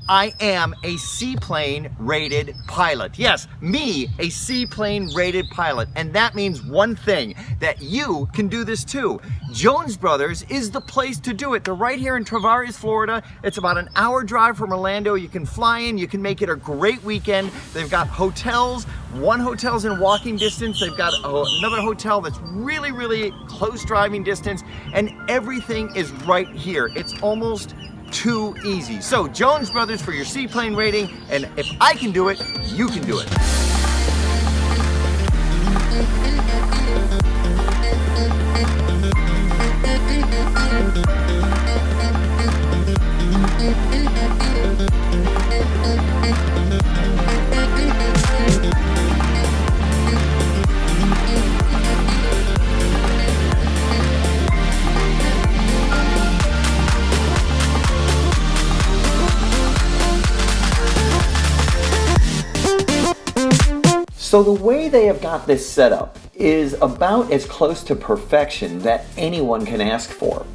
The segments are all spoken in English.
I am a Seaplane rated pilot. Yes, me, a Seaplane rated pilot. And that means one thing, that you can do this too. Jones Brothers is the place to do it. They're right here in Tavares, Florida. It's about an hour drive from Orlando. You can fly in, you can make it a great weekend. They've got hotels. One hotel's in walking distance. They've got another hotel that's really, really close driving distance, and everything is right here. It's almost too easy. So Jones Brothers for your Seaplane rating, and if I can do it, you can do it. So the way they have got this set up is about as close to perfection that anyone can ask for.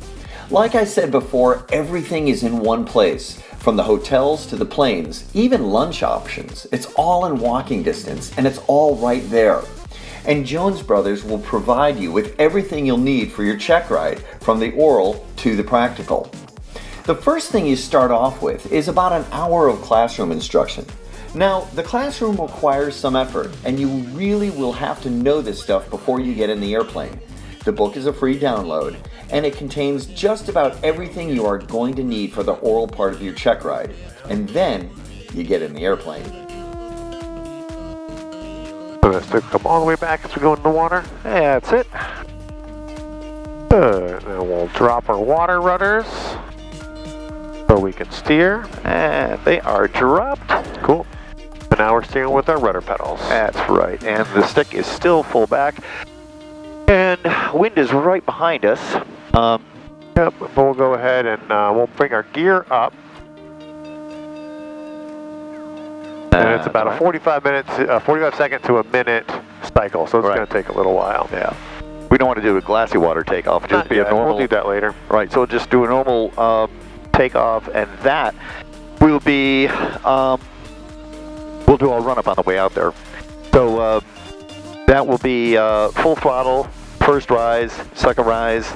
Like I said before, everything is in one place, from the hotels to the planes, even lunch options. It's all in walking distance, and it's all right there. And Jones Brothers will provide you with everything you'll need for your check ride, from the oral to the practical. The first thing you start off with is about an hour of classroom instruction. Now, the classroom requires some effort, and you really will have to know this stuff before you get in the airplane. The book is a free download, and it contains just about everything you are going to need for the oral part of your check ride. And then, you get in the airplane. Let's come all the way back as we go in the water. That's it. Then we'll drop our water rudders so we can steer. And they are dropped. Cool. And now we're steering with our rudder pedals. That's right. And the stick is still full back. And wind is right behind us. Yep, we'll go ahead and we'll bring our gear up. And it's about a 45 second to a minute cycle, so it's going to take a little while. Yeah. We don't want to do a glassy water takeoff. Just be a normal. We'll do that later. Right. So we'll just do a normal takeoff, and that will be. We'll do our run up on the way out there. So that will be full throttle, first rise, second rise.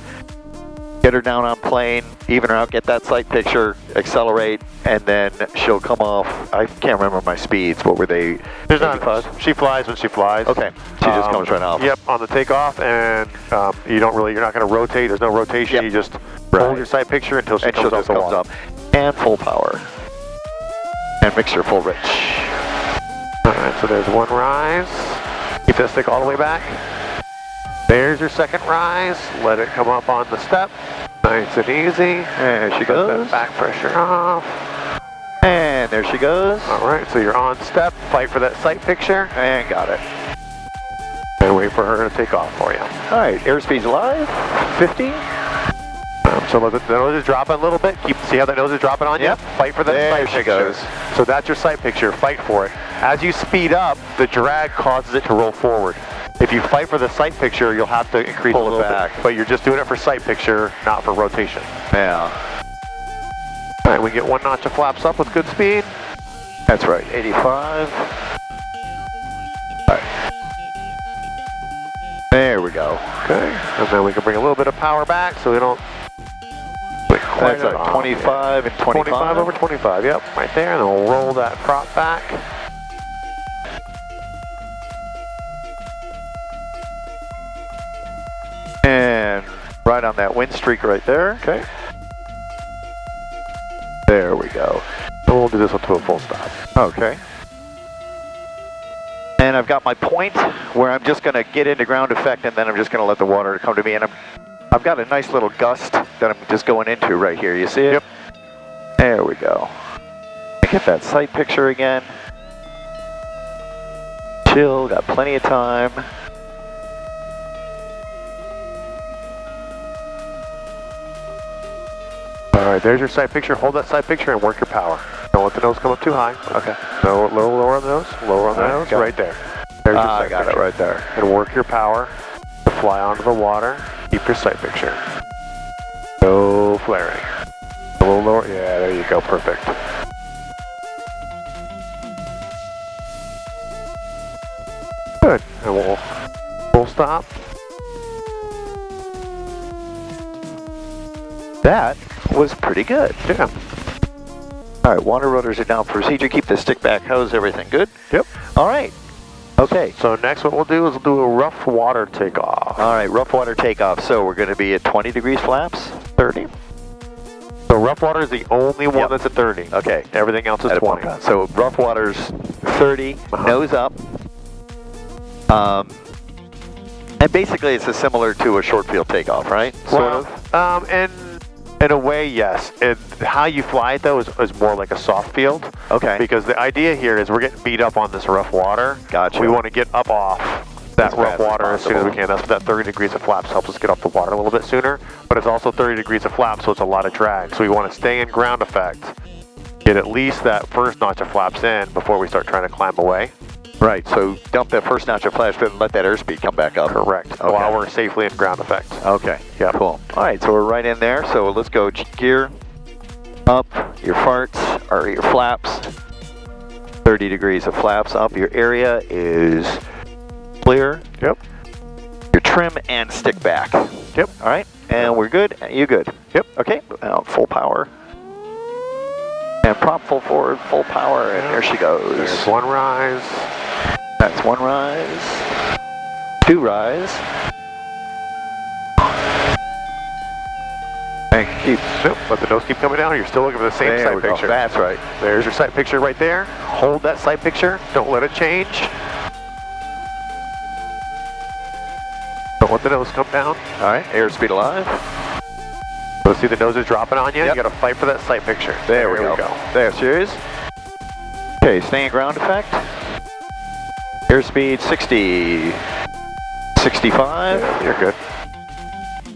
Get her down on plane, even her out, get that sight picture, accelerate, and then she'll come off. I can't remember my speeds. What were they? There's not. She flies when she flies. Okay. She just comes right off. Yep, on the takeoff, and you're not going to rotate. There's no rotation. Yep. You just hold your sight picture until she comes off the wall. And full power. And mixture full rich. All right, so there's one rise. Keep that stick all the way back. There's your second rise. Let it come up on the step. Nice and easy. There she goes. That back pressure off. And there she goes. All right, so you're on step. Fight for that sight picture. And got it. And wait for her to take off for you. All right, airspeed's live. 50. So let the nose is dropping a little bit. See how the nose is dropping on you? Yep. Fight for that sight picture. Goes. So that's your sight picture. Fight for it. As you speed up, the drag causes it to roll forward. If you fight for the sight picture, you'll have to increase a little bit. But you're just doing it for sight picture, not for rotation. Yeah. All right, we get one notch of flaps up with good speed. That's right, 85. All right. There we go. Okay, and then we can bring a little bit of power back so we don't... That's right, 25 and 25. 25 over 25, yep, right there. And then we'll roll that prop back. And right on that wind streak right there. Okay. There we go. And we'll do this one to a full stop. Okay. And I've got my point where I'm just going to get into ground effect, and then I'm just going to let the water come to me. And I've got a nice little gust that I'm just going into right here. You see it? Yep. There we go. Get that sight picture again. Chill, got plenty of time. All right, there's your sight picture. Hold that sight picture and work your power. Don't let the nose come up too high. Okay. No, lower on the nose. Lower on the nose. Right there. There's your sight I got picture. it right there. And work your power to fly onto the water. Keep your sight picture. No flaring. A little lower. Yeah, there you go. Perfect. and we'll full stop. That was pretty good. Yeah. All right, water rudders are down. Procedure, keep the stick back hose, everything good? Yep. All right. Okay. So next what we'll do is we'll do a rough water takeoff. All right, rough water takeoff. So we're going to be at 20 degrees flaps? 30. So rough water is the only one Yep. that's at 30. Okay. Everything else is At a 20. pump. So rough water's 30, nose up. And basically it's similar to a short field takeoff, right? Sort of. And in a way, yes. And how you fly it though is more like a soft field. Okay. Because the idea here is we're getting beat up on this rough water. Gotcha. We want to get up off that As rough fast as water as soon as we can. That's what that 30 degrees of flaps helps us get off the water a little bit sooner. But it's also 30 degrees of flaps, so it's a lot of drag. So we want to stay in ground effect, get at least that first notch of flaps in before we start trying to climb away. Right, so dump that first notch of flash fit and let that airspeed come back up. Correct. Okay. While we're safely in ground effect. Okay, Yeah. cool. All right, so we're right in there. So let's go gear up, your farts, or your flaps. 30 degrees of flaps up. Your area is clear. Yep. Your trim and stick back. Yep. All right, and we're good. You good? Yep. Okay, full power. And prop full forward, full power, and there she goes. There's one rise. That's one rise, two rise, and keep. Nope, let the nose keep coming down. You're still looking for the same There sight we go. picture. That's right. There's your sight picture right there. Hold that sight picture. Don't let it change. Don't let the nose come down. All right, airspeed alive. So see the nose is dropping on you. Yep. You got to fight for that sight picture. There we go. There she is. Okay, stay in ground effect. Airspeed 60, 65. Yeah, you're good.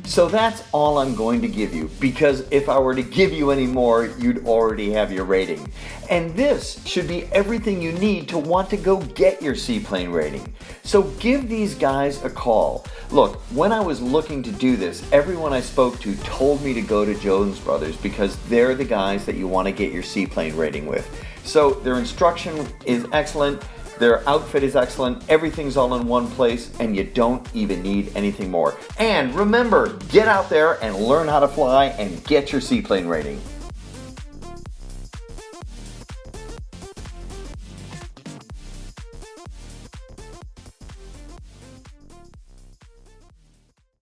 So that's all I'm going to give you, because if I were to give you any more, you'd already have your rating. And this should be everything you need to want to go get your seaplane rating. So give these guys a call. Look, when I was looking to do this, everyone I spoke to told me to go to Jones Brothers because they're the guys that you want to get your seaplane rating with. So their instruction is excellent. Their outfit is excellent, everything's all in one place, and you don't even need anything more. And remember, get out there and learn how to fly and get your seaplane rating.